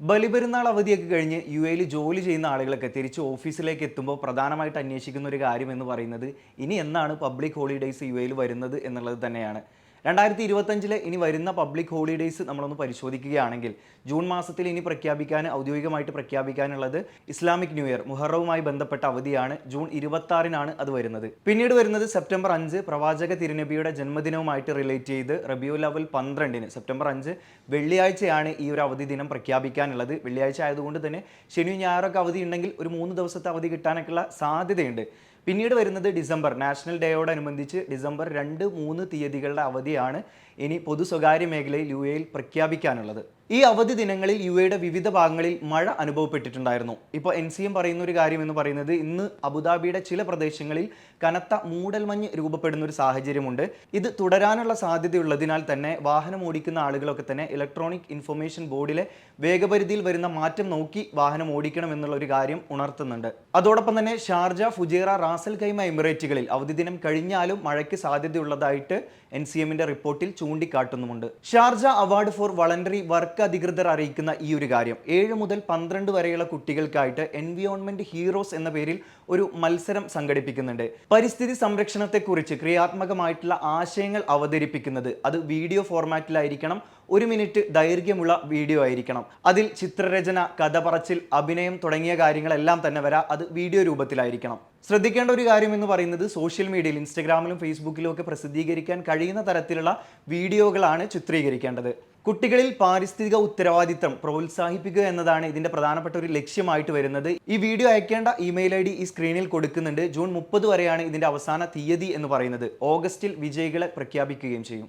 ബലിപെരുന്നാൾ അവധിയൊക്കെ കഴിഞ്ഞ് യു എയിൽ ജോലി ചെയ്യുന്ന ആളുകളൊക്കെ തിരിച്ച് ഓഫീസിലേക്ക് എത്തുമ്പോൾ പ്രധാനമായിട്ട് അന്വേഷിക്കുന്ന ഒരു കാര്യം എന്ന് പറയുന്നത് ഇനി എന്നാണ് പബ്ലിക് ഹോളിഡേയ്സ് യു എയിൽ വരുന്നത് എന്നുള്ളത് തന്നെയാണ്. 2025 ഇനി വരുന്ന പബ്ലിക് ഹോളിഡേയ്സ് നമ്മളൊന്ന് പരിശോധിക്കുകയാണെങ്കിൽ ജൂൺ മാസത്തിൽ ഇനി ഔദ്യോഗികമായിട്ട് പ്രഖ്യാപിക്കാനുള്ളത് ഇസ്ലാമിക് ന്യൂ ഇയർ മുഹറവുമായി ബന്ധപ്പെട്ട അവധിയാണ്. ജൂൺ 26 അത് വരുന്നത്. പിന്നീട് വരുന്നത് സെപ്റ്റംബർ 5 പ്രവാചക തിരുനബിയുടെ ജന്മദിനവുമായിട്ട് റിലേറ്റ് ചെയ്ത് റബിയുൽ അവൽ 12 സെപ്റ്റംബർ 5 വെള്ളിയാഴ്ചയാണ് ഈ ഒരു അവധി ദിനം പ്രഖ്യാപിക്കാനുള്ളത്. വെള്ളിയാഴ്ച ആയതുകൊണ്ട് തന്നെ ശനിയും ഞായറൊക്കെ അവധി ഉണ്ടെങ്കിൽ ഒരു 3 ദിവസത്തെ അവധി കിട്ടാനൊക്കെയുള്ള സാധ്യതയുണ്ട്. പിന്നീട് വരുന്നത് ഡിസംബർ നാഷണൽ ഡേയോടനുബന്ധിച്ച് ഡിസംബർ 2-3 തീയതികളുടെ അവധിയാണ് ഇനി പൊതു സ്വകാര്യ മേഖലയിൽ യു എയിൽ പ്രഖ്യാപിക്കാനുള്ളത്. ഈ അവധി ദിനങ്ങളിൽ യു എയുടെ വിവിധ ഭാഗങ്ങളിൽ മഴ അനുഭവപ്പെട്ടിട്ടുണ്ടായിരുന്നു. ഇപ്പോൾ NCM പറയുന്ന ഒരു കാര്യം എന്ന് പറയുന്നത് ഇന്ന് അബുദാബിയുടെ ചില പ്രദേശങ്ങളിൽ കനത്ത മൂടൽമഞ്ഞ് രൂപപ്പെടുന്ന ഒരു സാഹചര്യമുണ്ട്. ഇത് തുടരാനുള്ള സാധ്യതയുള്ളതിനാൽ തന്നെ വാഹനം ഓടിക്കുന്ന ആളുകളൊക്കെ തന്നെ ഇലക്ട്രോണിക് ഇൻഫർമേഷൻ ബോർഡിലെ വേഗപരിധിയിൽ വരുന്ന മാറ്റം നോക്കി വാഹനം ഓടിക്കണം എന്നുള്ള ഒരു കാര്യം ഉണർത്തുന്നുണ്ട്. അതോടൊപ്പം തന്നെ ഷാർജ, ഫുജൈറ, റാസൽ ഖൈമ എമിറേറ്റുകളിൽ അവധി ദിനം കഴിഞ്ഞാലും മഴയ്ക്ക് സാധ്യതയുള്ളതായിട്ട് NCMന്റെ റിപ്പോർട്ടിൽ ചൂണ്ടിക്കാട്ടുന്നുമുണ്ട്. Sharjah award for voluntary work അധികൃതർ അറിയിക്കുന്ന ഈ ഒരു കാര്യം 7 മുതൽ 12 വരെയുള്ള കുട്ടികൾക്കായിട്ട് എൻവിയോൺമെന്റ് ഹീറോസ് എന്ന പേരിൽ ഒരു മത്സരം സംഘടിപ്പിക്കുന്നുണ്ട്. പരിസ്ഥിതി സംരക്ഷണത്തെക്കുറിച്ച് ക്രിയാത്മകമായിട്ടുള്ള ആശയങ്ങൾ അവതരിപ്പിക്കുന്നത് അത് വീഡിയോ ഫോർമാറ്റിലായിരിക്കണം. 1 മിനിറ്റ് ദൈർഘ്യമുള്ള വീഡിയോ ആയിരിക്കണം. അതിൽ ചിത്രരചന, കഥ പറച്ചിൽ, അഭിനയം തുടങ്ങിയ കാര്യങ്ങളെല്ലാം തന്നെ വരാം. അത് വീഡിയോ രൂപത്തിലായിരിക്കണം. ശ്രദ്ധിക്കേണ്ട ഒരു കാര്യം എന്ന് പറയുന്നത് സോഷ്യൽ മീഡിയയിൽ ഇൻസ്റ്റഗ്രാമിലും ഫേസ്ബുക്കിലും ഒക്കെ പ്രസിദ്ധീകരിക്കാൻ കഴിയുന്ന തരത്തിലുള്ള വീഡിയോകളാണ് ചിത്രീകരിക്കേണ്ടത്. കുട്ടികളിൽ പാരിസ്ഥിതിക ഉത്തരവാദിത്തം പ്രോത്സാഹിപ്പിക്കുക എന്നതാണ് ഇതിന്റെ പ്രധാനപ്പെട്ട ഒരു ലക്ഷ്യമായിട്ട് വരുന്നത്. ഈ വീഡിയോ അയക്കേണ്ട ഇമെയിൽ ID ഈ സ്ക്രീനിൽ കൊടുക്കുന്നുണ്ട്. ജൂൺ 30 വരെയാണ് ഇതിന്റെ അവസാന തീയതി എന്ന് പറയുന്നത്. ഓഗസ്റ്റിൽ വിജയികളെ പ്രഖ്യാപിക്കുകയും ചെയ്യും.